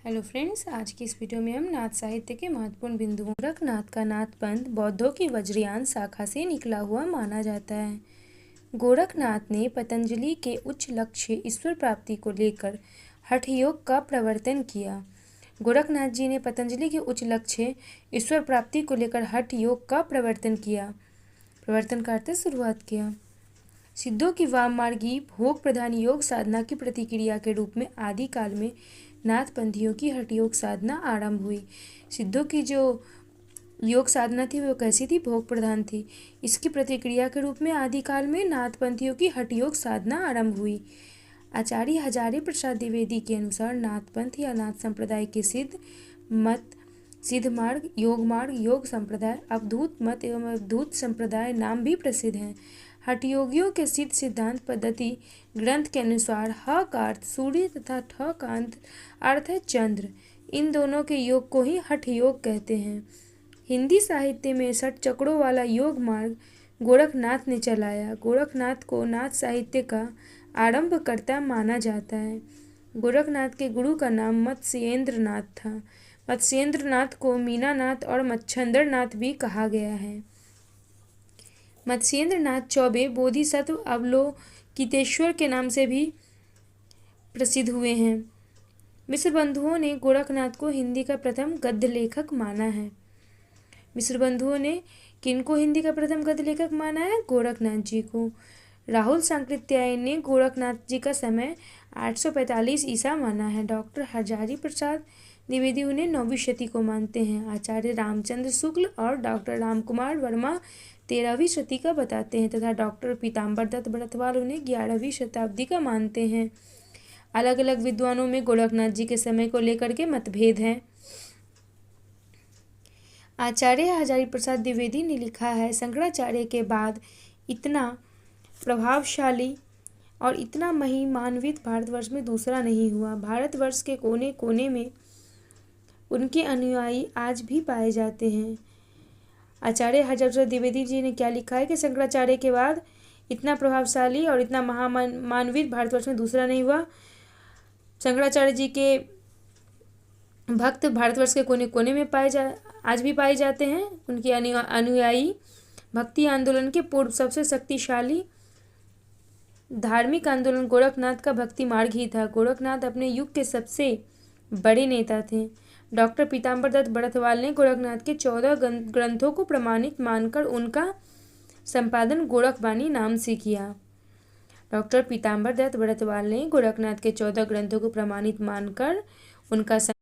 Hello friends, आज की इस वीडियो में हम नाथ साहित्य के महत्वपूर्ण बिंदुओं। गोरखनाथ का नाथ पंथ बौद्धों की वज्रयान शाखा से निकला हुआ माना जाता है। गोरखनाथ ने पतंजलि के उच्च लक्ष्य ईश्वर प्राप्ति को लेकर हठ योग का प्रवर्तन किया। गोरखनाथ जी ने पतंजलि के उच्च लक्ष्य ईश्वर प्राप्ति को लेकर हठ योग का प्रवर्तन करते शुरुआत किया। सिद्धों की वाम मार्गी भोग प्रधान योग साधना की प्रतिक्रिया के रूप में आदि काल में नाथ पंथियों की हठ योग साधना आरंभ हुई। सिद्धों की जो योग साधना थी वो कैसी थी? भोग प्रधान थी। इसकी प्रतिक्रिया के रूप में आदि काल में नाथ पंथियों की हठ योग साधना आरंभ हुई। आचार्य हजारी प्रसाद द्विवेदी के अनुसार नाथ पंथ या नाथ संप्रदाय के सिद्ध मत, सिद्ध मार्ग, योग संप्रदाय, अवधूत मत एवं अवधूत संप्रदाय नाम भी प्रसिद्ध हैं। हठ योगियों के सिद्ध सिद्धांत पद्धति ग्रंथ के अनुसार ह का अर्थ सूर्य तथा ठ का अर्थ है चंद्र। इन दोनों के योग को ही हठ योग कहते हैं। हिंदी साहित्य में 60 चक्रों वाला योग मार्ग गोरखनाथ ने चलाया। गोरखनाथ को नाथ साहित्य का आरंभकर्ता माना जाता है। गोरखनाथ के गुरु का नाम मत्स्येंद्र नाथ था। मत्स्येंद्र नाथ को मीनानाथ और मच्छंदर नाथ भी कहा गया है। मत्स्येंद्र नाथ चौबे बोधिसत्व अवलोकितेश्वर के नाम से भी प्रसिद्ध हुए हैं। मिश्र बंधुओं ने गोरखनाथ को हिंदी का प्रथम गद्य लेखक माना है। मिश्र बंधुओं ने किनको हिंदी का प्रथम गद्य लेखक माना है? गोरखनाथ जी को। राहुल सांकृत्यायन ने गोरखनाथ जी का समय 845 ईसा माना है। डॉक्टर हजारी प्रसाद द्विवेदी उन्हें 9वीं शती को मानते हैं। आचार्य रामचंद्र शुक्ल और डॉक्टर रामकुमार वर्मा 13वीं शती का बताते हैं तथा डॉक्टर पीताम्बर दत्त बड़थवाल उन्हें 11वीं शताब्दी का मानते हैं। अलग अलग विद्वानों में गोरखनाथ जी के समय को लेकर के मतभेद हैं। आचार्य हजारी प्रसाद द्विवेदी ने लिखा है, शंकराचार्य के बाद इतना प्रभावशाली और इतना महिमान्वित भारतवर्ष में दूसरा नहीं हुआ। भारतवर्ष के कोने कोने में उनके अनुयायी आज भी पाए जाते हैं। आचार्य हजारी प्रसाद द्विवेदी जी ने क्या लिखा है कि शंकराचार्य के बाद इतना प्रभावशाली और इतना महामानवित भारतवर्ष में दूसरा नहीं हुआ। शंकराचार्य जी के भक्त भारतवर्ष के कोने कोने में आज भी पाए जाते हैं। उनके अनुयायी भक्ति आंदोलन के पूर्व सबसे शक्तिशाली धार्मिक आंदोलन गोरखनाथ का भक्ति मार्ग ही था। गोरखनाथ अपने युग के सबसे बड़े नेता थे। डॉक्टर पीताम्बर दत्त बड़थवाल ने गोरखनाथ के 14 ग्रंथों को प्रमाणित मानकर उनका संपादन गोरखवाणी नाम से किया। डॉक्टर पीताम्बर दत्त बड़थवाल ने गोरखनाथ के 14 ग्रंथों को प्रमाणित मानकर उनका